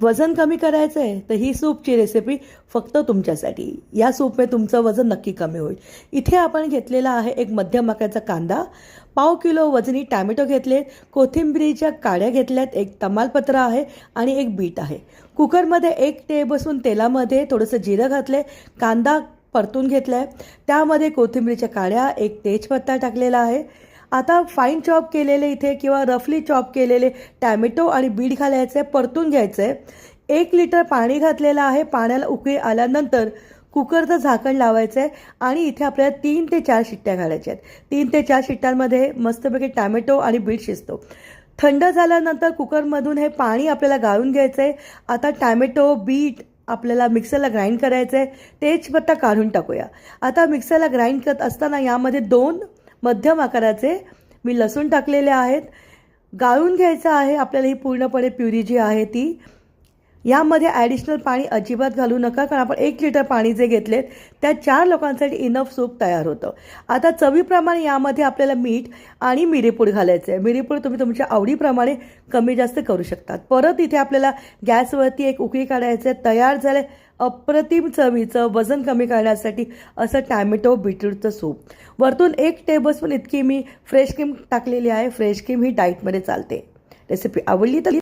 वजन कमी करायचं आहे तर ही सूपची रेसिपी फक्त तुमच्यासाठी. या सूपने तुमचं वजन नक्की कमी होईल. इथे आपण घेतलेला आहे एक मध्यम आकाराचा कांदा, 1/2 किलो वजनी टॅमॅटो घेतले, कोथिंबिरीच्या काड्या घेतल्यात, एक तमालपत्र आहे आणि एक बीट आहे. कुकरमध्ये 1 टेबलस्पून तेलामध्ये थोडंसं जिरं घातले, कांदा परतून घेतला आहे, त्यामध्ये कोथिंबिरीच्या काड्या, एक तेजपत्ता टाकलेला आहे. आता फाईन चॉप केलेले इथे किंवा रफली चॉप केलेले टॅमॅटो आणि बीट घालायचे, परतून घ्यायचं आहे. 1 लिटर पाणी घातलेलं आहे. पाण्याला उकळी आल्यानंतर कुकरचं झाकण लावायचं आहे आणि इथे आपल्याला 3 ते 4 शिट्ट्या घालायच्या आहेत. 3 ते 4 शिट्ट्यांमध्ये मस्तपैकी टॅमॅटो आणि बीट शिजतो. थंड झाल्यानंतर कुकरमधून हे पाणी आपल्याला गाळून घ्यायचं आहे. आता टॅमॅटो, बीट आपल्याला मिक्सरला ग्राइंड करायचं आहे. तेजपत्ता काढून टाकूया. आता मिक्सरला ग्राइंड करत असताना यामध्ये 2 मध्यम आकाराचे मी लसूण टाकलेले आहेत. गाळून घ्यायचं आहे आपल्याला ही पूर्णपणे प्युरी जी आहे ती. यामध्ये ॲडिशनल पाणी अजिबात घालू नका, कारण आपण 1 लिटर पाणी जे घेतलेत त्या 4 लोकांसाठी इनफ सूप तयार होतं. आता चवीप्रमाणे यामध्ये आपल्याला मीठ आणि मिरीपूड घालायचं आहे. मिरीपूड तुम्ही तुमच्या आवडीप्रमाणे कमी जास्त करू शकतात. परत इथे आपल्याला गॅसवरती एक उकळी काढायचं आहे. तयार झाले अप्रतिम चवीचं वजन कमी करण्यासाठी असं टॅमॅटो बीटरूटचं सूप. वरतून 1 टेबलस्पून इतकी मी फ्रेश क्रीम टाकलेली आहे. फ्रेश क्रीम ही डाईटमध्ये चालते. रेसिपी आवडली तर